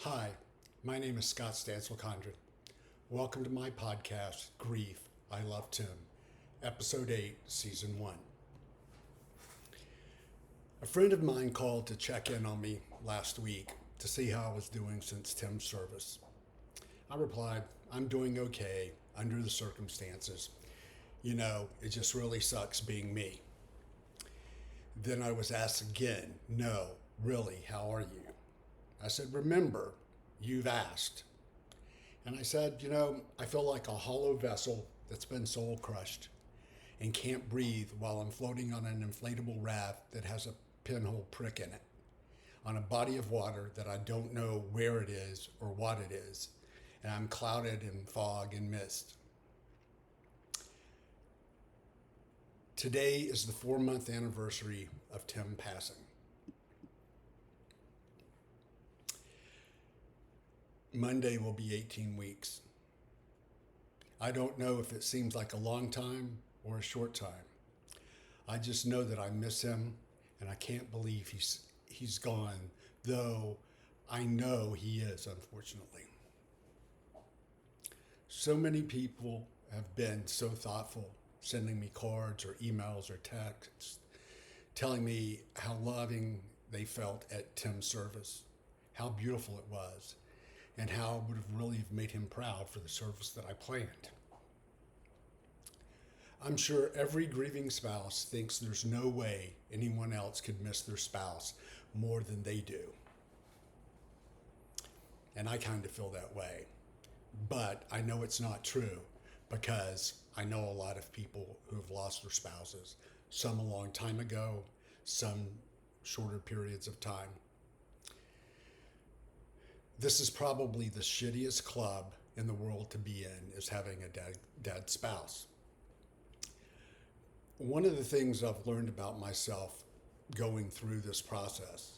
Hi, my name is Scott Stansel Condren. Welcome to my podcast, Grief, I Love Tim, Episode 8, Season 1. A friend of mine called to check in on me last week to see how I was doing since Tim's service. I replied, I'm doing okay under the circumstances. You know, it just really sucks being me. Then I was asked again, no, really, how are you? I said, remember, you've asked. And I said, I feel like a hollow vessel that's been soul crushed and can't breathe while I'm floating on an inflatable raft that has a pinhole prick in it, on a body of water that I don't know where it is or what it is, and I'm clouded in fog and mist. Today is the 4-month anniversary of Tim passing. Monday will be 18 weeks. I don't know if it seems like a long time or a short time. I just know that I miss him, and I can't believe he's gone, though I know he is, unfortunately. So many people have been so thoughtful, sending me cards or emails or texts, telling me how loving they felt at Tim's service, how beautiful it was, and how it would have really made him proud for the service that I planned. I'm sure every grieving spouse thinks there's no way anyone else could miss their spouse more than they do. And I kind of feel that way. But I know it's not true because I know a lot of people who have lost their spouses, some a long time ago, some shorter periods of time. This is probably the shittiest club in the world to be in, is having a dead spouse. One of the things I've learned about myself going through this process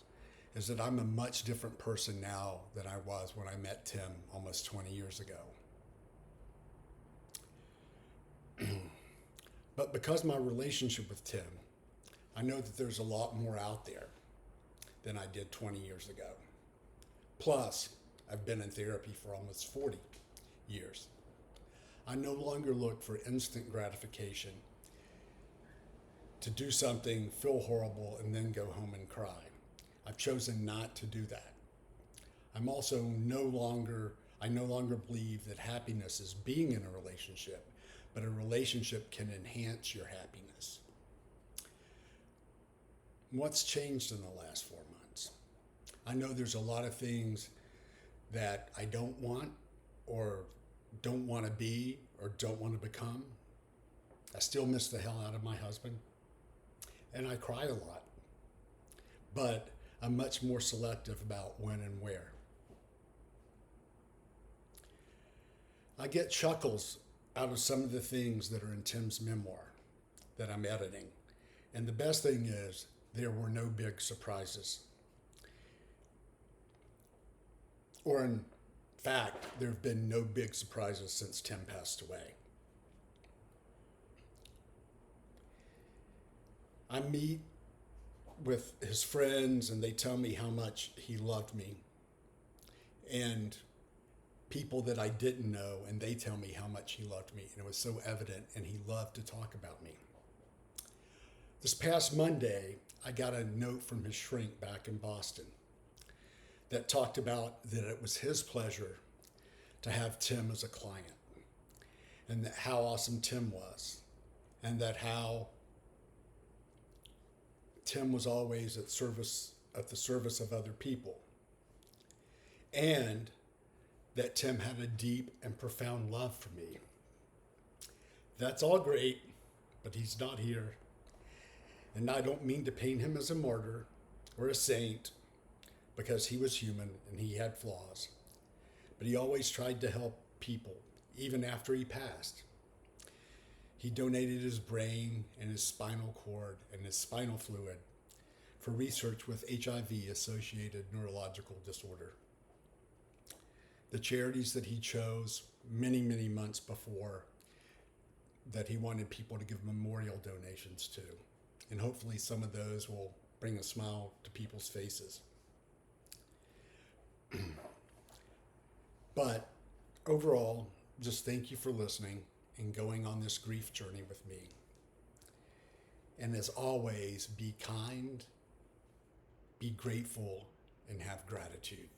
is that I'm a much different person now than I was when I met Tim almost 20 years ago. But because my relationship with Tim, I know that there's a lot more out there than I did 20 years ago. Plus, I've been in therapy for almost 40 years. I no longer look for instant gratification, to do something, feel horrible, and then go home and cry. I've chosen not to do that. I no longer believe that happiness is being in a relationship, but a relationship can enhance your happiness. What's changed in the last 4 months? I know there's a lot of things that I don't want or don't want to be or don't want to become. I still miss the hell out of my husband, and I cry a lot, but I'm much more selective about when and where. I get chuckles out of some of the things that are in Tim's memoir that I'm editing, and the best thing is there were no big surprises. Or in fact, there have been no big surprises since Tim passed away. I meet with his friends and they tell me how much he loved me. And people that I didn't know, and they tell me how much he loved me. And it was so evident, and he loved to talk about me. This past Monday, I got a note from his shrink back in Boston that talked about that it was his pleasure to have Tim as a client, and that how awesome Tim was, and that how Tim was always at the service of other people, and that Tim had a deep and profound love for me. That's all great, but he's not here. And I don't mean to paint him as a martyr or a saint, because he was human and he had flaws. But he always tried to help people, even after he passed. He donated his brain and his spinal cord and his spinal fluid for research with HIV-associated neurological disorder. The charities that he chose many, many months before that he wanted people to give memorial donations to. And hopefully some of those will bring a smile to people's faces. But overall, just thank you for listening and going on this grief journey with me. And as always, be kind, be grateful, and have gratitude.